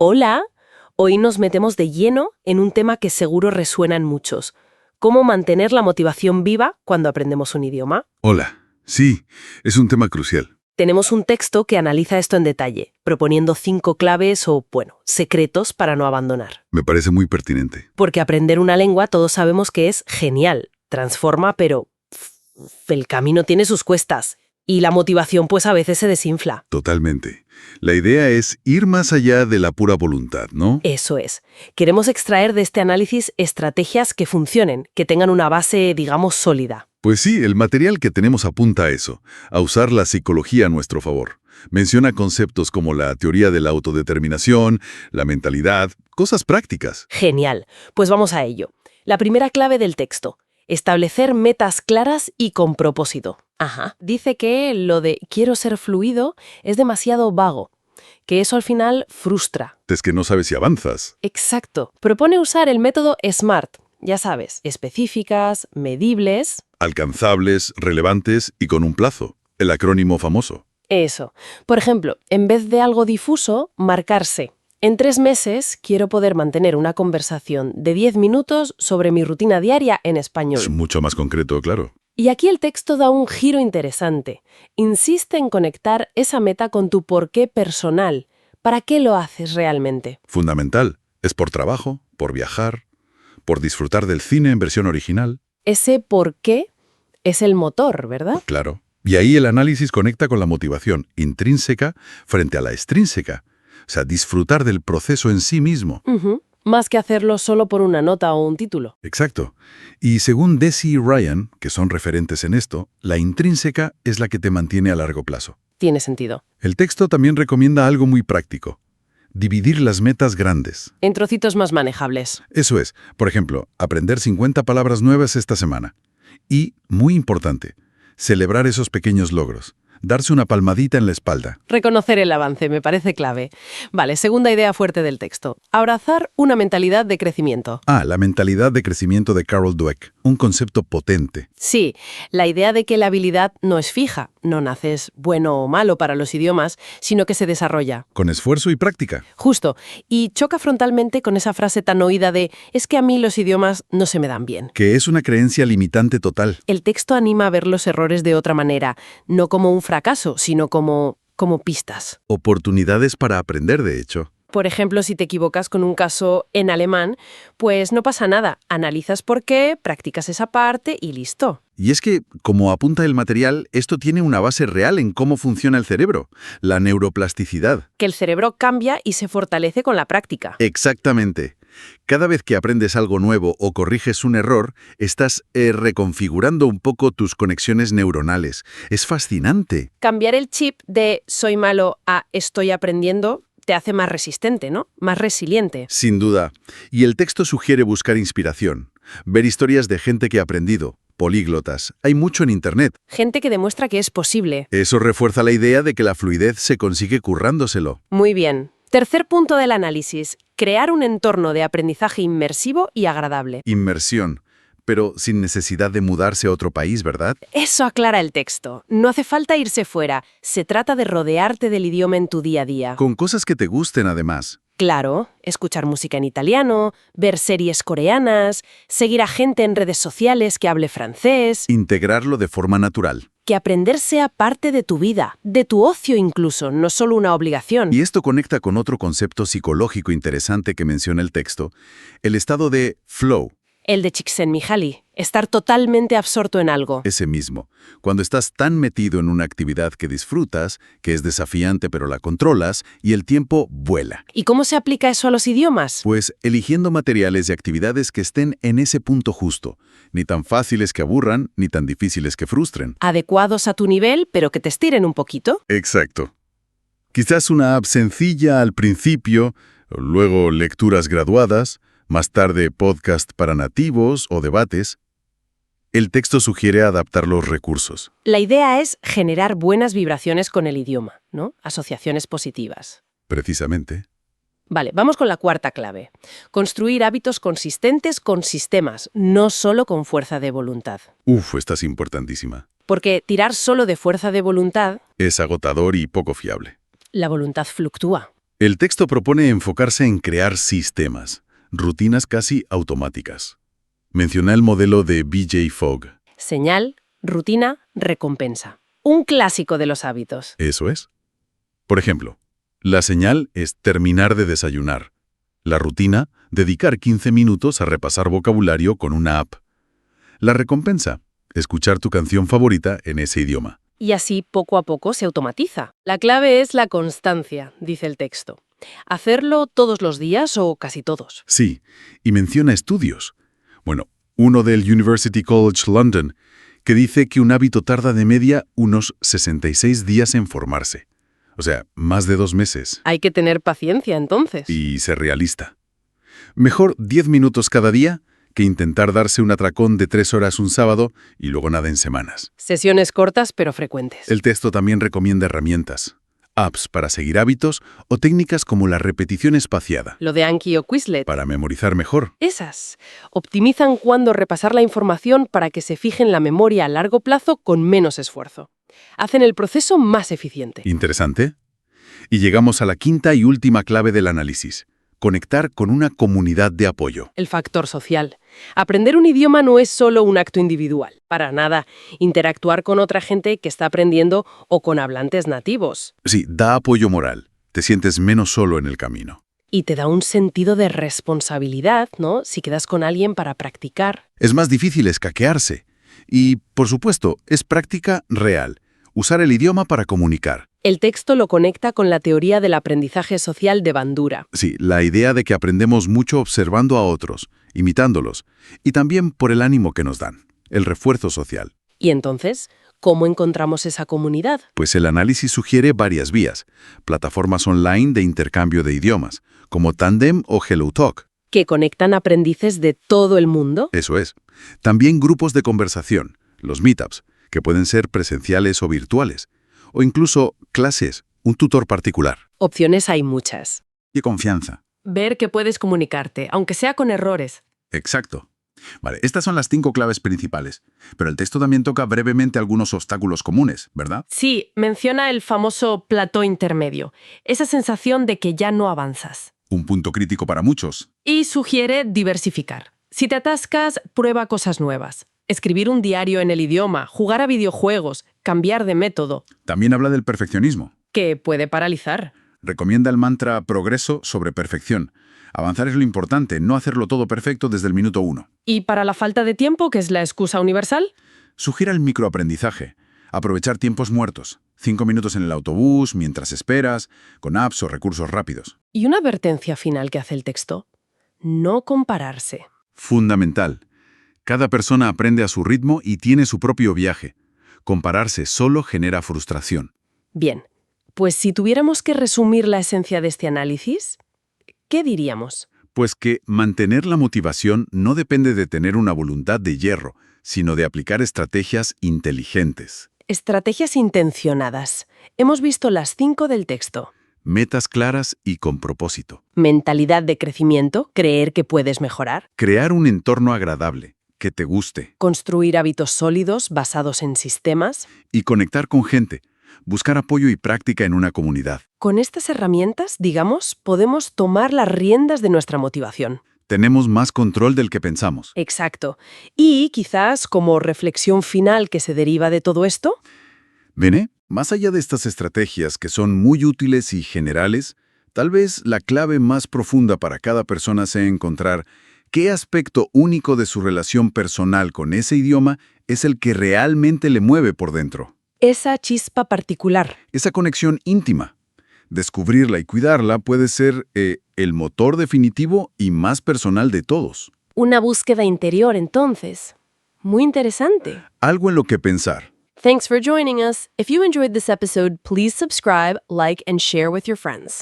Hola, hoy nos metemos de lleno en un tema que seguro resuena en muchos. ¿Cómo mantener la motivación viva cuando aprendemos un idioma? Hola. Sí, es un tema crucial. Tenemos un texto que analiza esto en detalle, proponiendo 5 claves o, secretos para no abandonar. Me parece muy pertinente. Porque aprender una lengua todos sabemos que es genial, transforma, pero el camino tiene sus cuestas. Y la motivación pues a veces se desinfla. Totalmente. La idea es ir más allá de la pura voluntad, ¿no? Eso es. Queremos extraer de este análisis estrategias que funcionen, que tengan una base, digamos, sólida. Pues sí, el material que tenemos apunta a eso, a usar la psicología a nuestro favor. Menciona conceptos como la teoría de la autodeterminación, la mentalidad, cosas prácticas. Genial. Pues vamos a ello. La primera clave del texto. Establecer metas claras y con propósito. Dice que lo de quiero ser fluido es demasiado vago, que eso al final frustra. Es que no sabes si avanzas. Exacto. Propone usar el método SMART, ya sabes, específicas, medibles. Alcanzables, relevantes y con un plazo. El acrónimo famoso. Eso. Por ejemplo, en vez de algo difuso, marcarse. En 3 meses quiero poder mantener una conversación de 10 minutos sobre mi rutina diaria en español. Es mucho más concreto, claro. Y aquí el texto da un giro interesante. Insiste en conectar esa meta con tu porqué personal. ¿Para qué lo haces realmente? Fundamental. Es por trabajo, por viajar, por disfrutar del cine en versión original. Ese porqué es el motor, ¿verdad? Claro. Y ahí el análisis conecta con la motivación intrínseca frente a la extrínseca. O sea, disfrutar del proceso en sí mismo. Más que hacerlo solo por una nota o un título. Exacto. Y según Deci y Ryan, que son referentes en esto, la intrínseca es la que te mantiene a largo plazo. Tiene sentido. El texto también recomienda algo muy práctico. Dividir las metas grandes. En trocitos más manejables. Eso es, por ejemplo, aprender 50 palabras nuevas esta semana. Y, muy importante, celebrar esos pequeños logros. Darse una palmadita en la espalda. Reconocer el avance me parece clave. Vale, segunda idea fuerte del texto. Abrazar una mentalidad de crecimiento. La mentalidad de crecimiento de Carol Dweck. Un concepto potente. Sí, la idea de que la habilidad no es fija, no naces bueno o malo para los idiomas, sino que se desarrolla. Con esfuerzo y práctica. Justo. Y choca frontalmente con esa frase tan oída de «es que a mí los idiomas no se me dan bien». Que es una creencia limitante total. El texto anima a ver los errores de otra manera, no como un fracaso, sino como pistas. Oportunidades para aprender, de hecho. Por ejemplo, si te equivocas con un caso en alemán, pues no pasa nada. Analizas por qué, practicas esa parte y listo. Y es que, como apunta el material, esto tiene una base real en cómo funciona el cerebro, la neuroplasticidad. Que el cerebro cambia y se fortalece con la práctica. Exactamente. Cada vez que aprendes algo nuevo o corriges un error, estás reconfigurando un poco tus conexiones neuronales. Es fascinante. Cambiar el chip de soy malo a estoy aprendiendo te hace más resistente, ¿no? Más resiliente. Sin duda. Y el texto sugiere buscar inspiración, ver historias de gente que ha aprendido, políglotas. Hay mucho en Internet. Gente que demuestra que es posible. Eso refuerza la idea de que la fluidez se consigue currándoselo. Muy bien. Tercer punto del análisis. Crear un entorno de aprendizaje inmersivo y agradable. Inmersión. Pero sin necesidad de mudarse a otro país, ¿verdad? Eso aclara el texto. No hace falta irse fuera. Se trata de rodearte del idioma en tu día a día. Con cosas que te gusten, además. Claro, escuchar música en italiano, ver series coreanas, seguir a gente en redes sociales que hable francés. Integrarlo de forma natural. Que aprender sea parte de tu vida, de tu ocio incluso, no solo una obligación. Y esto conecta con otro concepto psicológico interesante que menciona el texto, el estado de flow. El de Csikszentmihalyi, estar totalmente absorto en algo. Ese mismo. Cuando estás tan metido en una actividad que disfrutas, que es desafiante pero la controlas, y el tiempo vuela. ¿Y cómo se aplica eso a los idiomas? Pues eligiendo materiales y actividades que estén en ese punto justo. Ni tan fáciles que aburran, ni tan difíciles que frustren. Adecuados a tu nivel, pero que te estiren un poquito. Exacto. Quizás una app sencilla al principio, luego lecturas graduadas, más tarde podcast para nativos o debates. El texto sugiere adaptar los recursos. La idea es generar buenas vibraciones con el idioma, ¿no? Asociaciones positivas. Precisamente. Vale, vamos con la cuarta clave. Construir hábitos consistentes con sistemas, no solo con fuerza de voluntad. Esta es importantísima. Porque tirar solo de fuerza de voluntad... Es agotador y poco fiable. La voluntad fluctúa. El texto propone enfocarse en crear sistemas, rutinas casi automáticas. Menciona el modelo de BJ Fogg. Señal, rutina, recompensa. Un clásico de los hábitos. Eso es. Por ejemplo, la señal es terminar de desayunar. La rutina, dedicar 15 minutos a repasar vocabulario con una app. La recompensa, escuchar tu canción favorita en ese idioma. Y así poco a poco se automatiza. La clave es la constancia, dice el texto. Hacerlo todos los días o casi todos. Sí, y menciona estudios. Bueno, uno del University College London, que dice que un hábito tarda de media unos 66 días en formarse. O sea, más de 2 meses. Hay que tener paciencia entonces. Y ser realista. Mejor 10 minutos cada día que intentar darse un atracón de 3 horas un sábado y luego nada en semanas. Sesiones cortas pero frecuentes. El texto también recomienda herramientas, apps para seguir hábitos o técnicas como la repetición espaciada, Lo de Anki o Quizlet. para memorizar mejor. Esas optimizan cuándo repasar la información para que se fije en la memoria a largo plazo con menos esfuerzo. Hacen el proceso más eficiente. Interesante. Y llegamos a la quinta y última clave del análisis: conectar con una comunidad de apoyo. El factor social. Aprender un idioma no es solo un acto individual. Para nada. Interactuar con otra gente que está aprendiendo o con hablantes nativos. Sí, da apoyo moral. Te sientes menos solo en el camino. Y te da un sentido de responsabilidad, ¿no? Si quedas con alguien para practicar. Es más difícil escaquearse. Y, por supuesto, es práctica real. Usar el idioma para comunicar. El texto lo conecta con la teoría del aprendizaje social de Bandura. Sí, la idea de que aprendemos mucho observando a otros, imitándolos, y también por el ánimo que nos dan, el refuerzo social. Y entonces, ¿cómo encontramos esa comunidad? Pues el análisis sugiere varias vías, plataformas online de intercambio de idiomas, como Tandem o HelloTalk. ¿Que conectan aprendices de todo el mundo? Eso es. También grupos de conversación, los meetups, que pueden ser presenciales o virtuales, o incluso clases, un tutor particular. Opciones hay muchas. Y confianza. Ver que puedes comunicarte, aunque sea con errores. Exacto. Vale, estas son las 5 claves principales, pero el texto también toca brevemente algunos obstáculos comunes, ¿verdad? Sí, menciona el famoso plató intermedio, esa sensación de que ya no avanzas. Un punto crítico para muchos. Y sugiere diversificar. Si te atascas, prueba cosas nuevas. Escribir un diario en el idioma, jugar a videojuegos, cambiar de método, También habla del perfeccionismo. que puede paralizar. Recomienda el mantra progreso sobre perfección. Avanzar es lo importante, no hacerlo todo perfecto desde el minuto 1. ¿Y para la falta de tiempo, que es la excusa universal? Sugiere el microaprendizaje. Aprovechar tiempos muertos. 5 minutos en el autobús, mientras esperas, con apps o recursos rápidos. Y una advertencia final que hace el texto. No compararse. Fundamental. Cada persona aprende a su ritmo y tiene su propio viaje. Compararse solo genera frustración. Bien, pues si tuviéramos que resumir la esencia de este análisis, ¿qué diríamos? Pues que mantener la motivación no depende de tener una voluntad de hierro, sino de aplicar estrategias inteligentes. Estrategias intencionadas. Hemos visto las 5 del texto. Metas claras y con propósito. Mentalidad de crecimiento, creer que puedes mejorar. Crear un entorno agradable, que te guste. Construir hábitos sólidos basados en sistemas. Y conectar con gente. Buscar apoyo y práctica en una comunidad. Con estas herramientas, digamos, podemos tomar las riendas de nuestra motivación. Tenemos más control del que pensamos. Exacto. Y quizás como reflexión final que se deriva de todo esto, ¿Ven? Más allá de estas estrategias que son muy útiles y generales, tal vez la clave más profunda para cada persona sea encontrar qué aspecto único de su relación personal con ese idioma es el que realmente le mueve por dentro. esa chispa particular. Esa conexión íntima. Descubrirla y cuidarla puede ser el motor definitivo y más personal de todos. Una búsqueda interior, entonces. Muy interesante. Algo en lo que pensar. Thanks for joining us. If you enjoyed this episode, please subscribe, like, and share with your friends.